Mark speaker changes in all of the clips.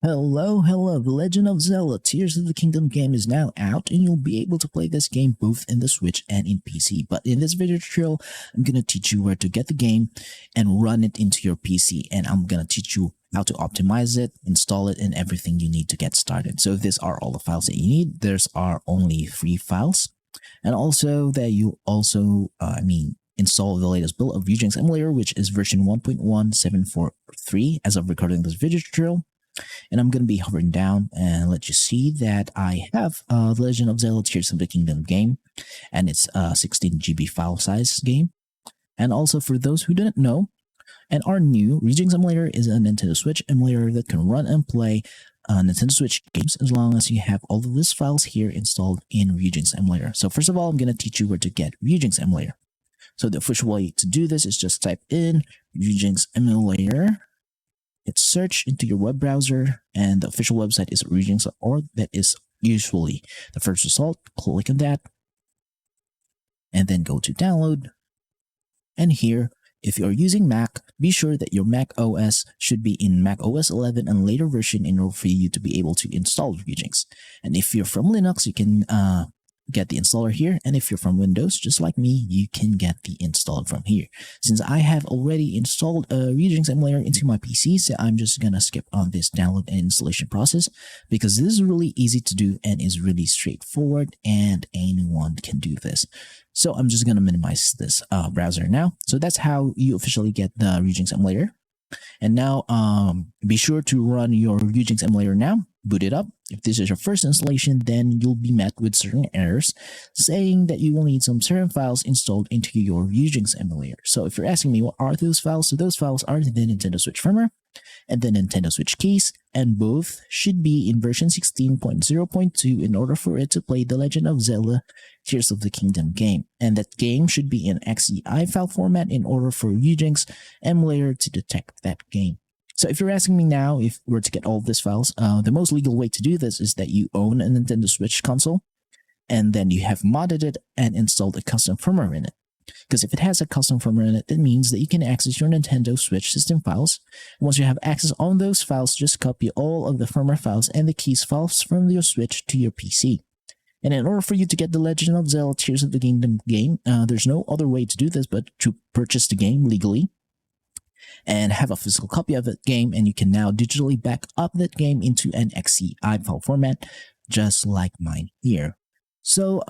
Speaker 1: Hello, the Legend of Zelda Tears of the Kingdom game is now out, and you'll be able to play this game both in the Switch and in PC. But in this video tutorial, I'm gonna teach you where to get the game and run it into your PC, and I'm gonna teach you how to optimize it, install it, and everything you need to get started. So these are all the files that you need. There's are only 3 files, and also that you also, install the latest build of Ryujinx Emulator, which is version 1.1743 as of recording this video tutorial. And I'm going to be hovering down and let you see that I have the Legend of Zelda Tears of the Kingdom game, and it's a 16 GB file size game. And also for those who didn't know and are new, Ryujinx Emulator is a Nintendo Switch emulator that can run and play Nintendo Switch games as long as you have all of these files here installed in Ryujinx Emulator. So first of all, I'm going to teach you where to get Ryujinx Emulator. So the official way to do this is just type in Ryujinx Emulator. Hit search into your web browser, and the official website is ryujinx.org. That is usually the first result. Click on that, and then go to download. And here, if you're using Mac, be sure that your Mac OS should be in Mac OS 11 and later version in order for you to be able to install Ryujinx. And if you're from Linux, you can get the installer here, and if you're from Windows, just like me, you can get the installer from here. Since I have already installed a Ryujinx emulator into my PC, so I'm just gonna skip on this download and installation process because this is really easy to do and is really straightforward, and anyone can do this. So I'm just gonna minimize this browser now. So that's how you officially get the Ryujinx emulator. And now be sure to run your Ryujinx emulator now. Boot it up. If this is your first installation, then you'll be met with certain errors saying that you will need some certain files installed into your Ryujinx emulator. So if you're asking me what are those files, so those files are the Nintendo Switch firmware and the Nintendo Switch keys, and both should be in version 16.0.2 in order for it to play the Legend of Zelda Tears of the Kingdom game. And that game should be in XEI file format in order for Ryujinx emulator to detect that game. So if you're asking me now if we're to get all of these files, the most legal way to do this is that you own a Nintendo Switch console, and then you have modded it and installed a custom firmware in it. Because if it has a custom firmware in it, that means that you can access your Nintendo Switch system files. Once you have access on those files, just copy all of the firmware files and the keys files from your Switch to your PC. And in order for you to get the Legend of Zelda Tears of the Kingdom game, there's no other way to do this but to purchase the game legally and have a physical copy of that game, and you can now digitally back up that game into an XEI file format, just like mine here. So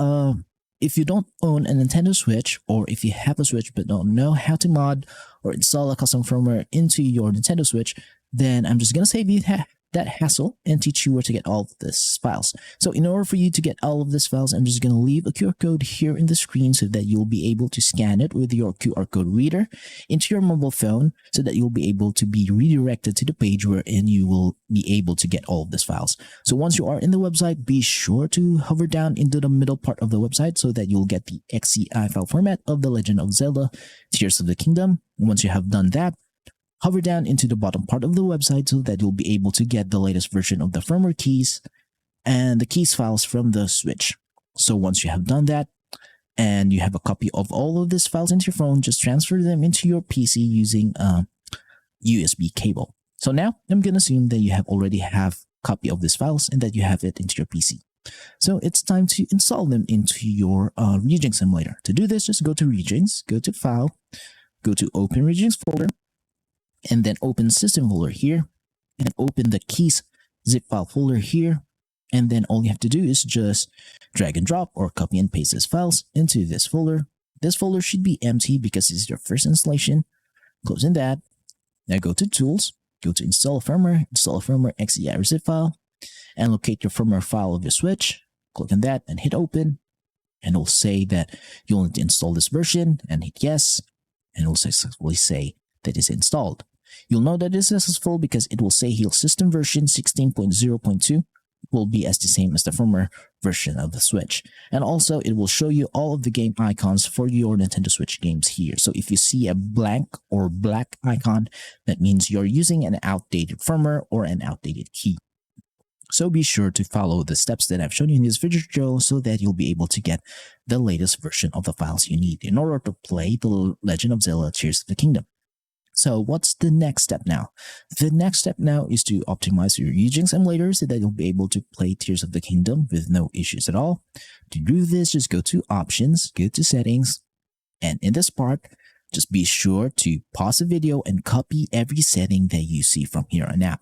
Speaker 1: if you don't own a Nintendo Switch, or if you have a Switch but don't know how to mod or install a custom firmware into your Nintendo Switch, then I'm just gonna save you that hassle and teach you where to get all of these files. So in order for you to get all of these files, I'm just going to leave a QR code here in the screen so that you'll be able to scan it with your QR code reader into your mobile phone so that you'll be able to be redirected to the page wherein you will be able to get all of these files. So once you are in the website, be sure to hover down into the middle part of the website so that you'll get the XEI file format of the Legend of Zelda Tears of the Kingdom. And once you have done that, hover down into the bottom part of the website so that you'll be able to get the latest version of the firmware keys and the keys files from the Switch. So once you have done that and you have a copy of all of these files into your phone, just transfer them into your PC using a USB cable. So now I'm going to assume that you already have a copy of these files and that you have it into your PC. So it's time to install them into your Ryujinx emulator. To do this, just go to Ryujinx, go to File, go to Open Ryujinx folder, and then open system folder here, and open the keys zip file folder here, and then all you have to do is just drag and drop or copy and paste these files into this folder. This folder should be empty because it's your first installation. Closing that. Now go to Tools, go to Install a Firmware XEI zip file, and locate your firmware file of your Switch. Click on that and hit Open, and it'll say that you'll need to install this version, and hit Yes, and it will successfully say that it's installed. You'll know that it's successful because it will say here system version 16.0.2 will be as the same as the firmware version of the Switch. And also it will show you all of the game icons for your Nintendo Switch games here. So if you see a blank or black icon, that means you're using an outdated firmware or an outdated key. So be sure to follow the steps that I've shown you in this video tutorial so that you'll be able to get the latest version of the files you need in order to play the Legend of Zelda Tears of the Kingdom. So what's the next step now? The next step now is to optimize your Ryujinx emulator so that you'll be able to play Tears of the Kingdom with no issues at all. To do this, just go to Options, go to Settings, and in this part, just be sure to pause the video and copy every setting that you see from here on out.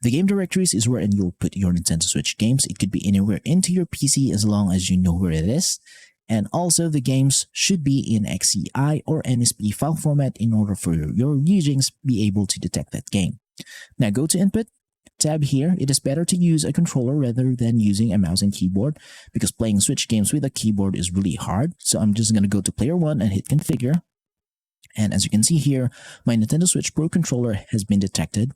Speaker 1: The game directories is where you'll put your Nintendo Switch games. It could be anywhere into your PC as long as you know where it is. And also the games should be in XCI or NSP file format in order for your Ryujinx be able to detect that game. Now go to Input, tab here. It is better to use a controller rather than using a mouse and keyboard because playing Switch games with a keyboard is really hard. So I'm just going to go to Player 1 and hit Configure. And as you can see here, my Nintendo Switch Pro controller has been detected,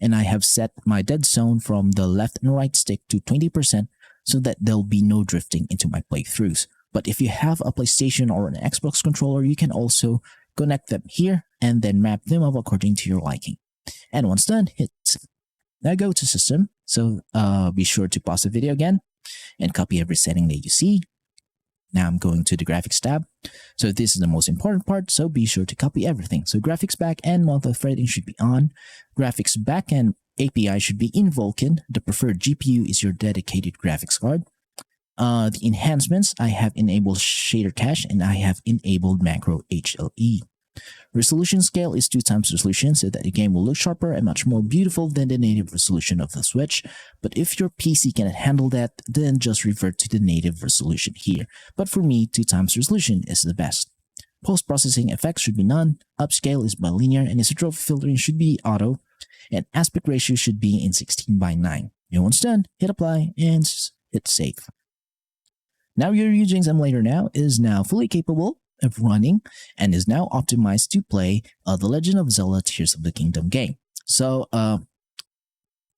Speaker 1: and I have set my dead zone from the left and right stick to 20% so that there'll be no drifting into my playthroughs. But if you have a PlayStation or an Xbox controller, you can also connect them here and then map them up according to your liking. And once done, hit Save. Now go to System, so be sure to pause the video again and copy every setting that you see. Now I'm going to the Graphics tab. So this is the most important part, so be sure to copy everything. So Graphics Back and multi-threading should be on. Graphics Backend API should be in Vulkan. The preferred GPU is your dedicated graphics card. The enhancements, I have enabled shader cache and I have enabled macro HLE. Resolution scale is 2x resolution so that the game will look sharper and much more beautiful than the native resolution of the Switch. But if your PC cannot handle that, then just revert to the native resolution here. But for me, 2x resolution is the best. Post-processing effects should be none, upscale is bilinear, and isotropic filtering should be auto, and aspect ratio should be in 16:9. And once done, hit apply and hit save. Now your Ryujinx emulator now is now fully capable of running and is now optimized to play the Legend of Zelda Tears of the Kingdom game. So a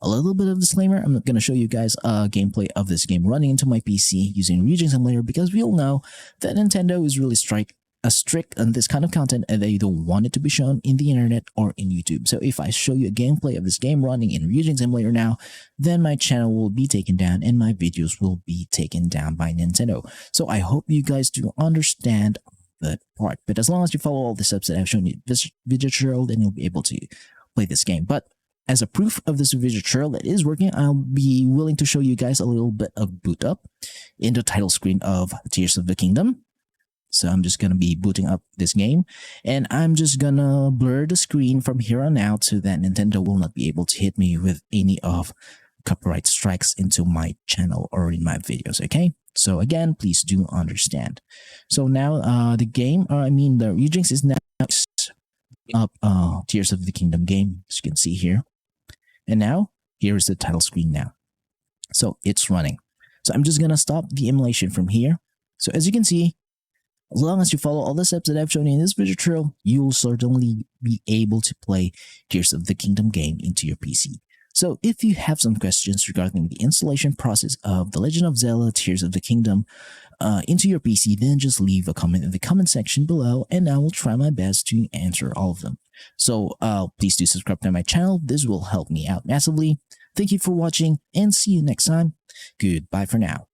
Speaker 1: little bit of disclaimer, I'm going to show you guys gameplay of this game running into my PC using Ryujinx emulator because we all know that Nintendo is really strict on this kind of content and they don't want it to be shown in the internet or in YouTube. So if I show you a gameplay of this game running in Ryujinx emulator now, then my channel will be taken down and my videos will be taken down by Nintendo. So I hope you guys do understand that part. But as long as you follow all the steps that I've shown you this video tutorial, then you'll be able to play this game. But as a proof of this video tutorial that is working, I'll be willing to show you guys a little bit of boot up in the title screen of Tears of the Kingdom. So I'm just going to be booting up this game and I'm just going to blur the screen from here on out so that Nintendo will not be able to hit me with any of copyright strikes into my channel or in my videos, okay? So again, please do understand. So now the Ryujinx is now up Tears of the Kingdom game, as you can see here. And now, here is the title screen now. So it's running. So I'm just going to stop the emulation from here. So as you can see, as long as you follow all the steps that I've shown you in this video tutorial, you'll certainly be able to play Tears of the Kingdom game into your PC. So if you have some questions regarding the installation process of The Legend of Zelda Tears of the Kingdom into your PC, then just leave a comment in the comment section below and I will try my best to answer all of them. So please do subscribe to my channel. This will help me out massively. Thank you for watching and see you next time. Goodbye for now.